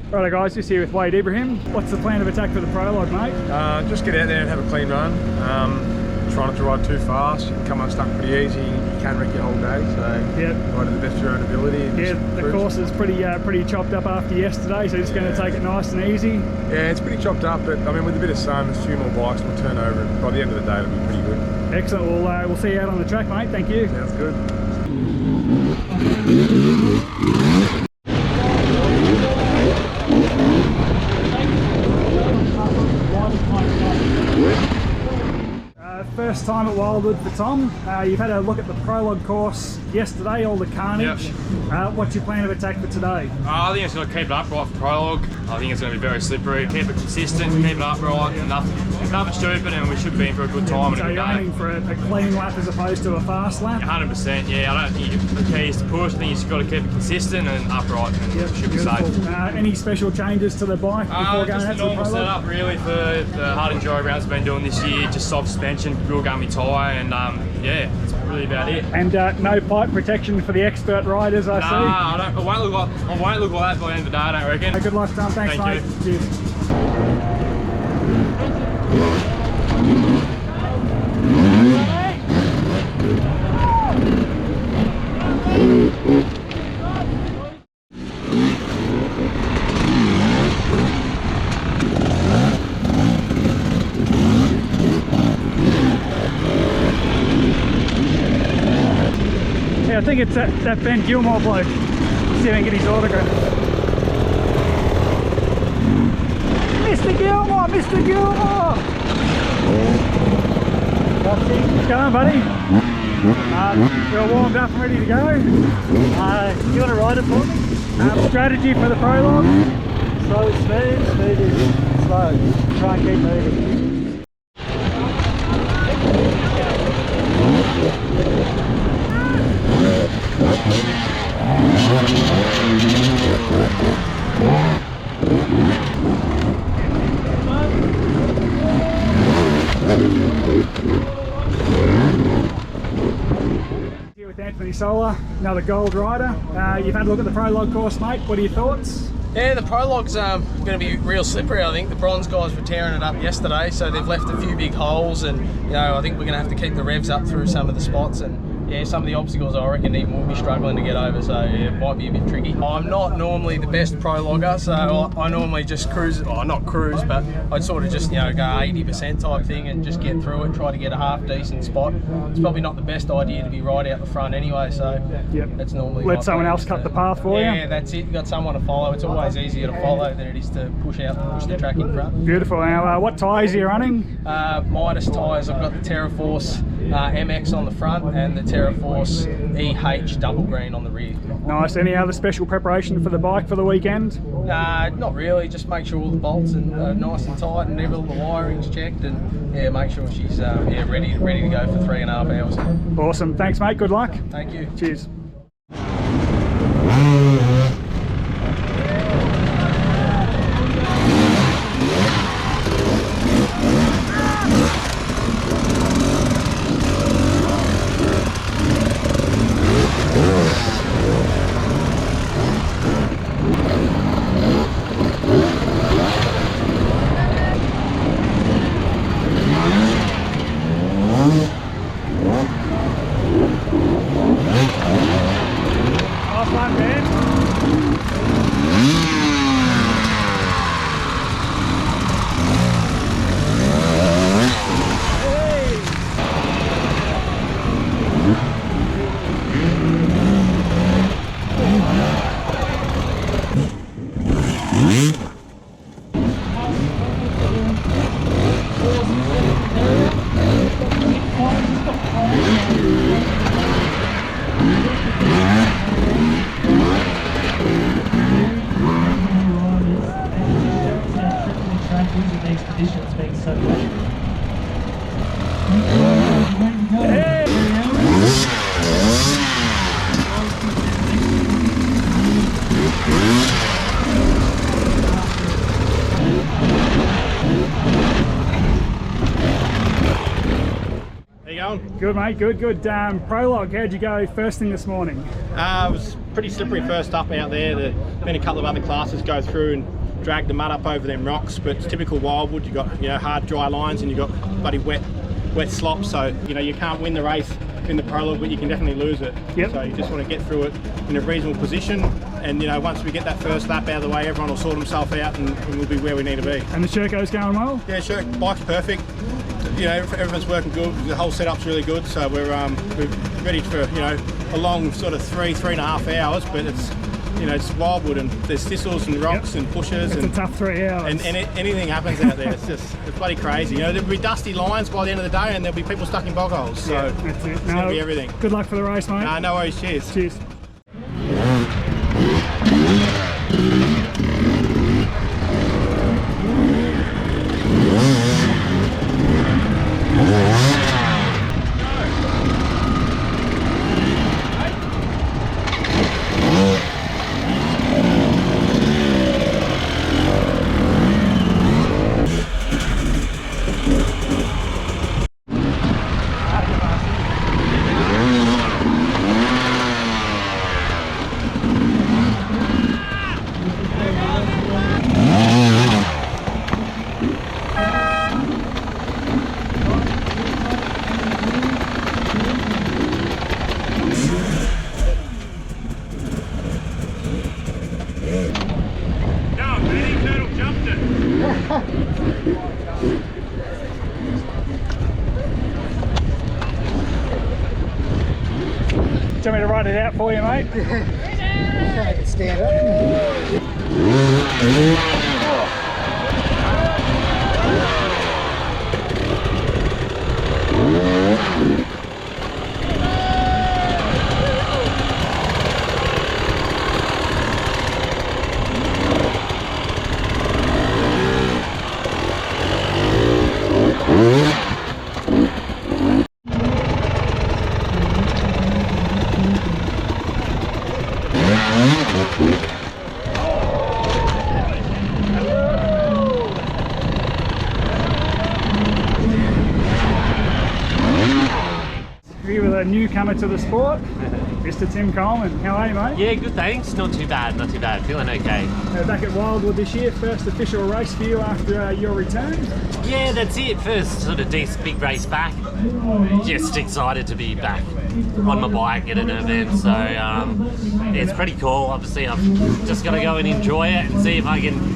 Righto guys, just here with Wade Ibrahim. What's the plan of attack for the prologue, mate? Just get out there and have a clean run. Try not to ride too fast. You can come unstuck pretty easy. You can wreck your whole day. So yep. Ride to the best of your own ability. And yeah, the course is pretty chopped up after yesterday, so just going to take it nice and easy. Yeah, it's pretty chopped up, but I mean with a bit of sun, a few more bikes will turn over, and by the end of the day it'll be pretty good. Excellent. We'll see you out on the track, mate. Thank you. Sounds good. First time at Wildwood for Tom. You've had a look at the prologue course yesterday, all the carnage. Yep. What's your plan of attack for today? I think it's going to keep it upright for prologue. I think it's going to be very slippery. Keep it consistent, keep it upright, nothing stupid, and we should be in for a good time. So you're aiming for a clean lap as opposed to a fast lap? 100%, yeah. I don't think the key is to push. I think you've got to keep it consistent and upright, and yep, should be safe. Any special changes to the bike before going out to the prologue? Just the normal setup really for the hard enduro rounds we've been doing this year. Just soft suspension, real gummy tyre, and yeah, that's really about it. And no pipe protection for the expert riders, I see. I won't look like that by the end of the day, I don't reckon. Good luck, Tom. Thanks, mate. Cheers. I think it's that Ben Gilmore bloke. See if I can get his autograph. Mr. Gilmore! Mr. Gilmore! What's going, buddy? You're warmed up and ready to go? You want to ride it for me? Strategy for the prologue? Slow, smooth, slow. Try and keep moving. Here with Anthony Sola, another gold rider. You've had a look at the prologue course, mate. What are your thoughts? Yeah, the prologue's going to be real slippery. I think the bronze guys were tearing it up yesterday, so they've left a few big holes, and I think we're going to have to keep the revs up through some of the spots, and yeah, some of the obstacles I reckon even we'll be struggling to get over, so yeah, it might be a bit tricky. I'm not normally the best prologuer, so I normally just cruise, not cruise, but I'd sort of just go 80% type thing and just get through it, try to get a half decent spot. It's probably not the best idea to be right out the front anyway, so yep. That's normally let someone else cut the path for you. Yeah, that's it. You've got someone to follow. It's always easier to follow than it is to push the track in front. Beautiful. Now, what tyres are you running? Midas tyres. I've got the TerraForce MX on the front and the TerraForce EH double green on the rear. Nice. Any other special preparation for the bike for the weekend? Not really. Just make sure all the bolts are nice and tight and all the wiring's checked, and yeah, make sure she's ready to go for 3.5 hours. Awesome. Thanks, mate. Good luck. Thank you. Cheers. Good, mate. Good. Prologue, how'd you go first thing this morning? It was pretty slippery first up out there. There's been a couple of other classes go through, and drag the mud up over them rocks. But it's typical Wildwood. You've got, you know, hard dry lines and you've got bloody wet slops. So, you know, you can't win the race in the prologue, but you can definitely lose it. Yep. So you just want to get through it in a reasonable position, and you know, once we get that first lap out of the way, everyone will sort himself out and we'll be where we need to be. And the Sherco's going well? Yeah, sure, bike's perfect. You know, everyone's working good. The whole setup's really good, so we're ready for, you know, a long sort of 3.5 hours. But it's, you know, it's Wildwood and there's thistles and rocks and bushes. It's a tough 3 hours. And anything happens out there. It's bloody crazy. You know, there'll be dusty lines by the end of the day, and there'll be people stuck in bog holes. So yeah, that's it. It's gonna be everything. Good luck for the race, mate. No worries. Cheers. Cheers. Do you want me to write it out for you, mate? Okay, stand up. Here with a newcomer to the sport, Mr. Tim Coleman. How are you, mate? Yeah, good thanks. Not too bad, not too bad. Feeling okay. Back at Wildwood this year, first official race for you after your return. Yeah, that's it. First sort of decent big race back. Just excited to be back on my bike at an event. So yeah, it's pretty cool. Obviously, I've just got to go and enjoy it and see if I can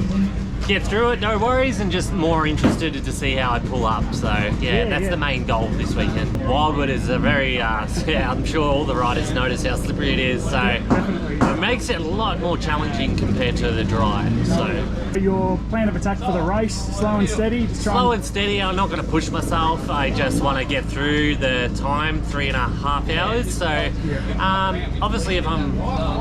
get through it, no worries, and just more interested to see how I pull up. So yeah, that's the main goal this weekend. Wildwood is a very, I'm sure all the riders notice how slippery it is, so it makes it a lot more challenging compared to the drive. So your plan of attack for the race, slow and steady? Slow and steady. I'm not going to push myself. I just want to get through the time, 3.5 hours. So obviously if I'm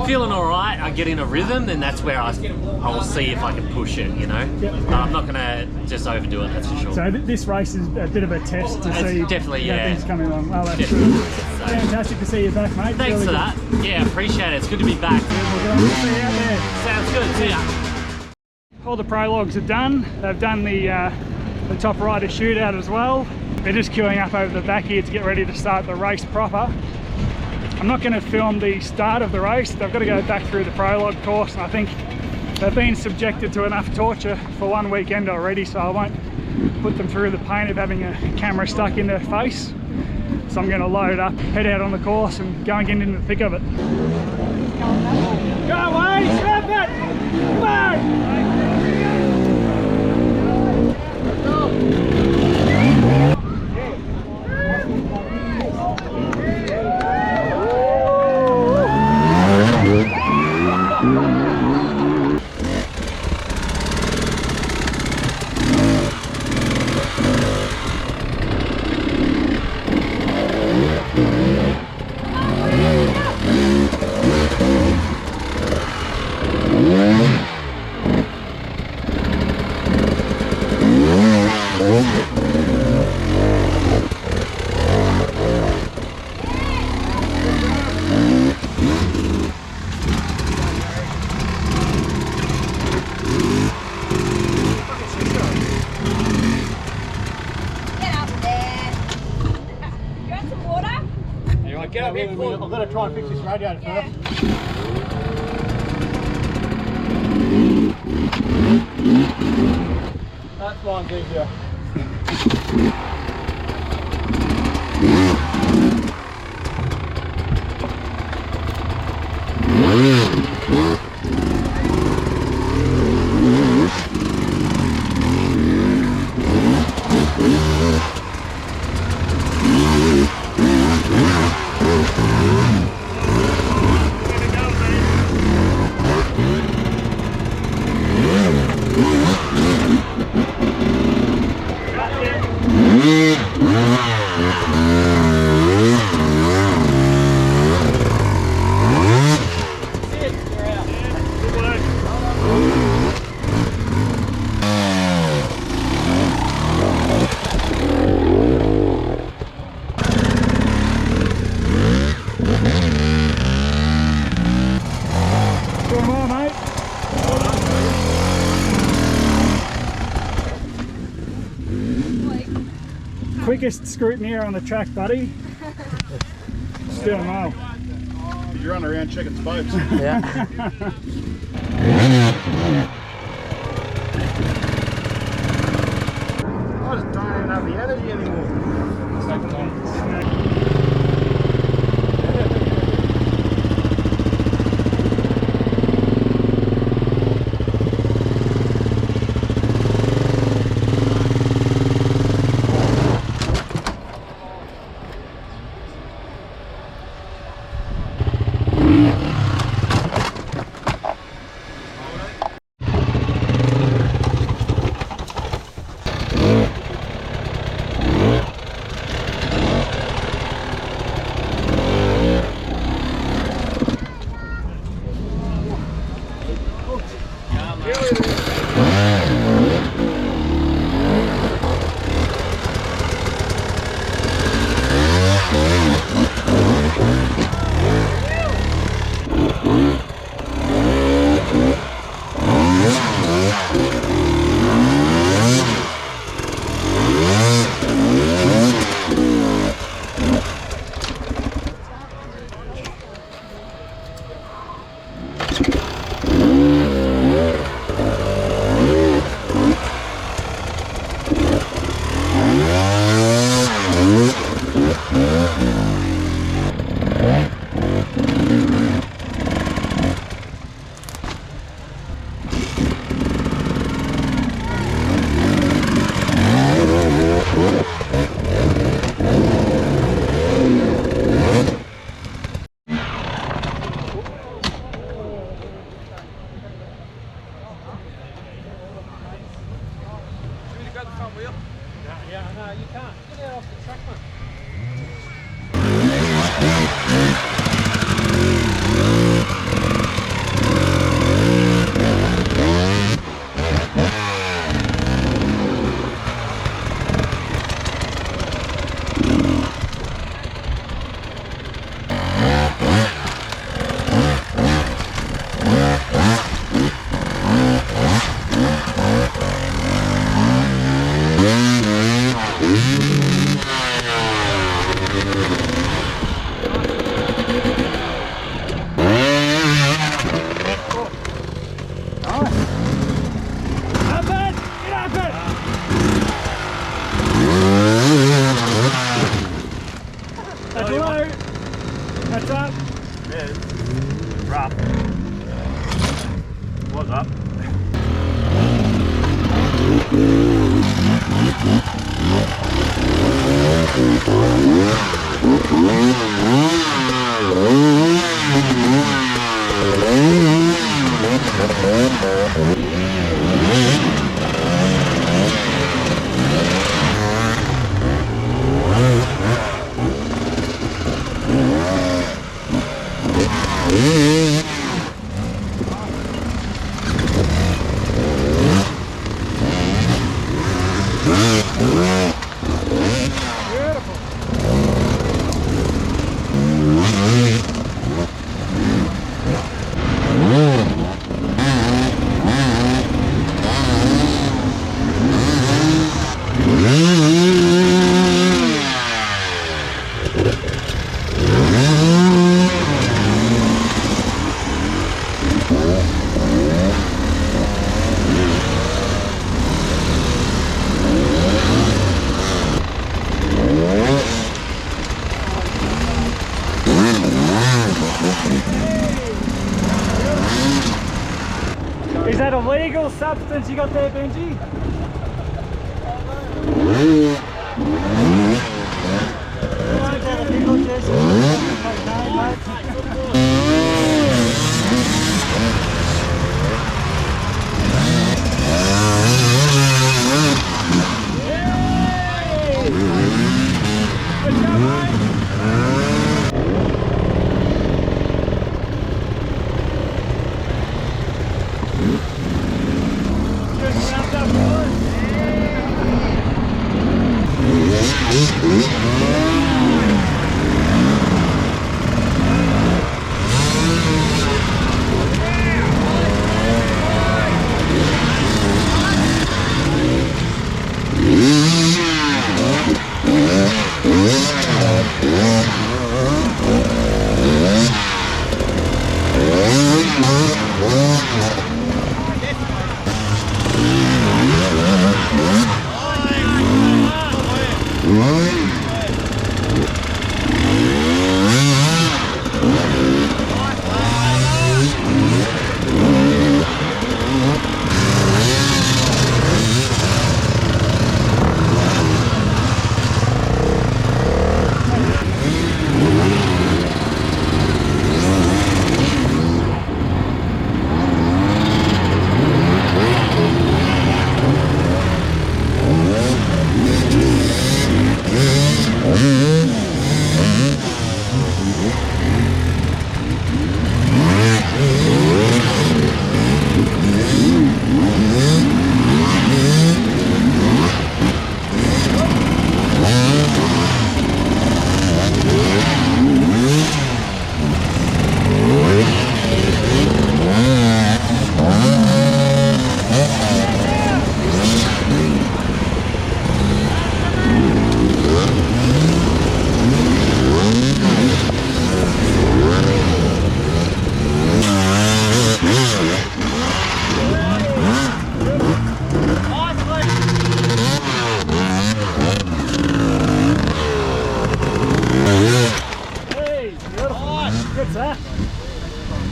feeling all right, I get in a rhythm, then that's where I'll see if I can push it, you know. I'm not going to just overdo it, that's for sure. So this race is a bit of a test to see definitely, how things coming along. Well, that's definitely. good. Fantastic to see you back, mate. Thanks really for good. that. Yeah, appreciate it. It's good to be back. We'll see you out there. Sounds good. See ya. All the prologues are done. They've done the top rider shootout as well. They're just queuing up over the back here to get ready to start the race proper. I'm not going to film the start of the race. They've got to go back through the prologue course, and I think they've been subjected to enough torture for one weekend already, so I won't put them through the pain of having a camera stuck in their face. So I'm going to load up, head out on the course and go and get into the thick of it. Go away, stop it! Come on! Get up here, I've got to try and fix this radiator first. mine's easier. Quickest scrutineer on the track, buddy. Just doing well. You're running around checking spokes. Yeah. I just don't even have the energy anymore. Is that a legal substance you got there, Benji?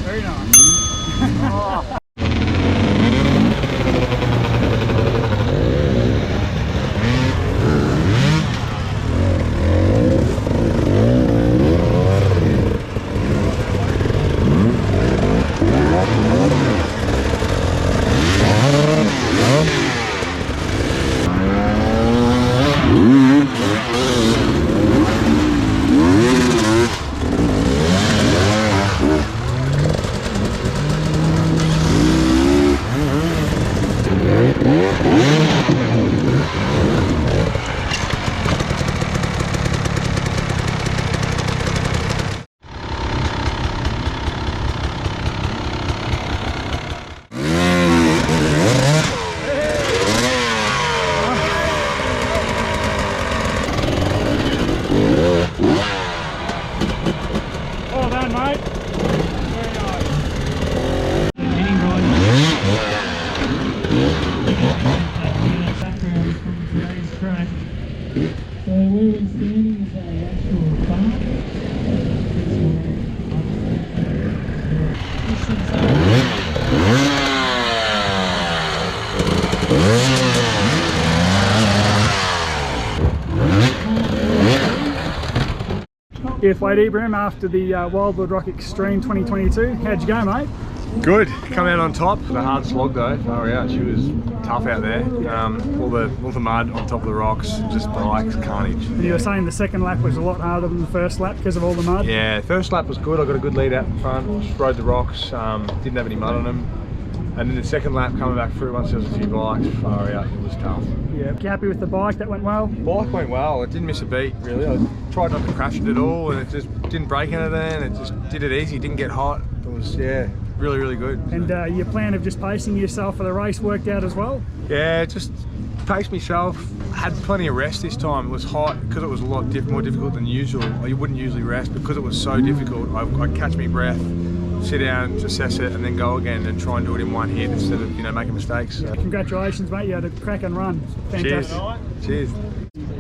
Very nice. Well done, mate. Very nice. Hitting background from today's track. So where we're standing is our actual farm. Here with Wade Ibrahim after the Wildwood Rock Extreme 2022. How'd you go, mate? Good. Come out on top. The hard slog though. Far out. She was tough out there. All the mud on top of the rocks. Just bikes carnage. And you were saying the second lap was a lot harder than the first lap because of all the mud? Yeah. First lap was good. I got a good lead out in front. Just rode the rocks. Didn't have any mud on them. And then the second lap coming back through, once there was a few bikes, far out, it was tough. Yeah. You happy with the bike? That went well? Bike went well. It didn't miss a beat really. I tried not to crash it at all, and it just didn't break anything. It just did it easy. Didn't get hot. It was really good. And your plan of just pacing yourself for the race worked out as well? Yeah, just paced myself. Had plenty of rest this time. It was hot because it was a lot more difficult than usual. You wouldn't usually rest because it was so difficult. I'd catch my breath, sit down, assess it, and then go again and try and do it in one hit instead of making mistakes. So. Congratulations, mate! You had a cracking run. Fantastic. Cheers.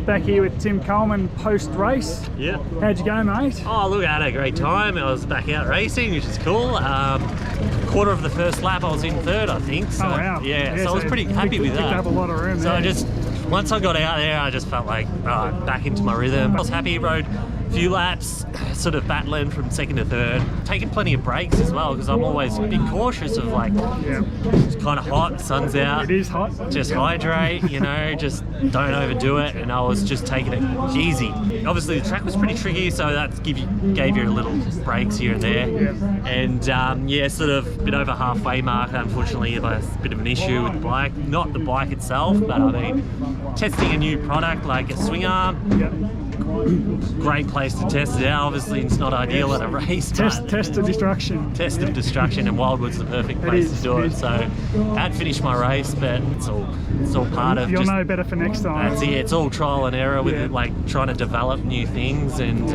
Back here with Tim Coleman post-race. Yeah. How'd you go, mate? Oh, look, I had a great time. I was back out racing, which is cool. quarter of the first lap, I was in third, I think. So, Oh wow! Yeah, so I was pretty happy with picked that. up a lot of room. So there. I just, once I got out there, I just felt like, back into my rhythm. I was happy, rode a few laps, sort of battling from second to third, taking plenty of breaks as well, because I'm always a bit cautious of like, yeah, it's kind of hot, sun's out. it is hot. Just hydrate, you know, just don't overdo it, and I was just taking it easy. Obviously the track was pretty tricky, so that gave you a little breaks here and there. Yeah. And yeah, sort of a bit over halfway mark, unfortunately, I had a bit of an issue with the bike. Not the bike itself, but I mean, testing a new product like a swing arm, Yeah. great place to test it out. Obviously it's not ideal at a race, but Test of destruction. test of destruction, and Wildwood's the perfect place to do it. So I had finished my race, but it's all part of You'll just, know better for next time. that's it. It's all trial and error with Yeah. it, like trying to develop new things. And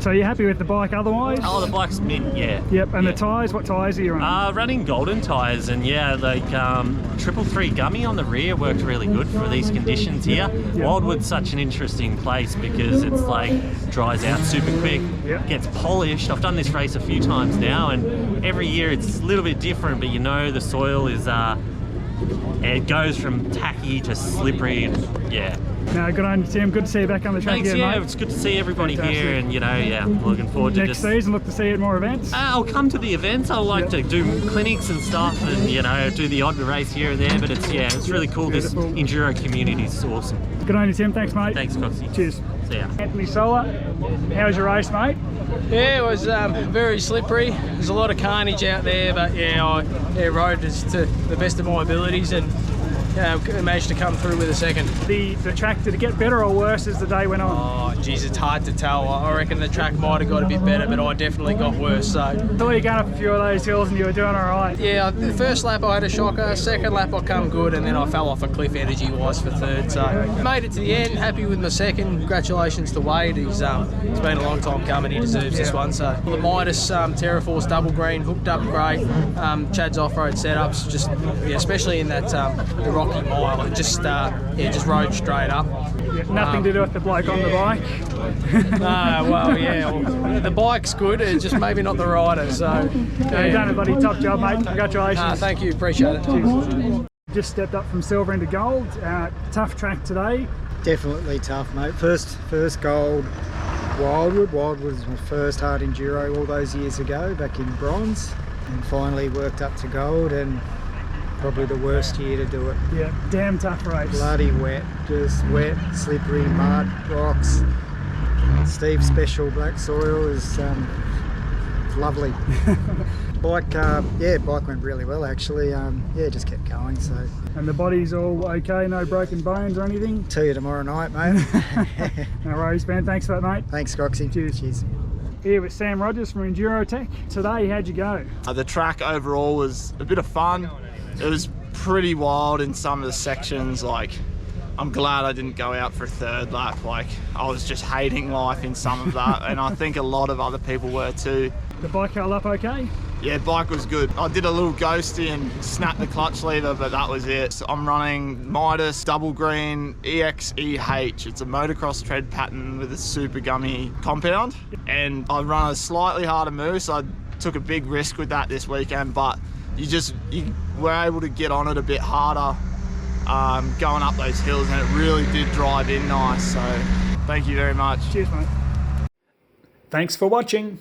So you're happy with the bike otherwise? oh, the bike's mint, yeah. Yep. And Yeah. the tyres? What tyres are you on? Running Golden tyres, and yeah, like 333 gummy on the rear worked really good for these conditions here. Yeah. Wildwood's such an interesting place because it's like dries out super quick, Yeah. gets polished. I've done this race a few times now, and every year it's a little bit different, but you know the soil is it goes from tacky to slippery, and yeah. No, good on you, Tim. Good to see you back on the track Thanks, again, yeah, mate. it's good to see everybody Fantastic. here, and you know, yeah, looking forward to Next just. season, look to see you at more events. I'll come to the events. I like to do clinics and stuff, and you know, do the odd race here and there. But it's really cool. Beautiful. This enduro community is awesome. Good on you, Tim. Thanks, mate. Thanks, Coxie. Cheers. See ya. Anthony Sola, how was your race, mate? Yeah, it was very slippery. There's a lot of carnage out there, but yeah, I rode just to the best of my abilities, and managed to come through with a second. The track, did it get better or worse as the day went on? Oh, geez, it's hard to tell. I reckon the track might have got a bit better, but I definitely got worse. So I thought you were going up a few of those hills and you were doing all right. yeah, the first lap I had a shocker. Second lap I come good, and then I fell off a cliff energy-wise for third. So made it to the end. Happy with my second. Congratulations to Wade. It's been a long time coming. He deserves this one. So the Midas Terraforce double green hooked up great. Chad's off-road setups, just especially in that the rocky mile, it just rode straight up. Yeah, nothing to do with the bloke on the bike. Well, yeah, the bike's good, it's just maybe not the rider. So You've done a bloody top job, mate. Congratulations. thank you, appreciate it. Cheers. Just stepped up from silver into gold. Tough track today. Definitely tough, mate. First gold, Wildwood. Wildwood was my first hard enduro all those years ago, back in bronze, and finally worked up to gold, and probably the worst year to do it. Yeah, damn tough race. Bloody wet, just wet, slippery, mud, rocks. Steve's special black soil is lovely. Bike went really well actually. Just kept going. So And the body's all okay, no broken bones or anything? see you tomorrow night, mate. No worries, man. Thanks for that, mate. Thanks, Coxie. Cheers. Here with Sam Rogers from Enduro Tech. Today, how'd you go? The track overall was a bit of fun. It was pretty wild in some of the sections. Like, I'm glad I didn't go out for a third lap. Like, I was just hating life in some of that, and I think a lot of other people were too. The bike held up okay? Yeah, bike was good. I did a little ghosty and snapped the clutch lever, but that was it. So I'm running Midas double green EXEH. It's a motocross tread pattern with a super gummy compound, and I run a slightly harder move, so I took a big risk with that this weekend, but you were able to get on it a bit harder going up those hills, and it really did drive in nice. So thank you very much. Cheers, mate. Thanks for watching.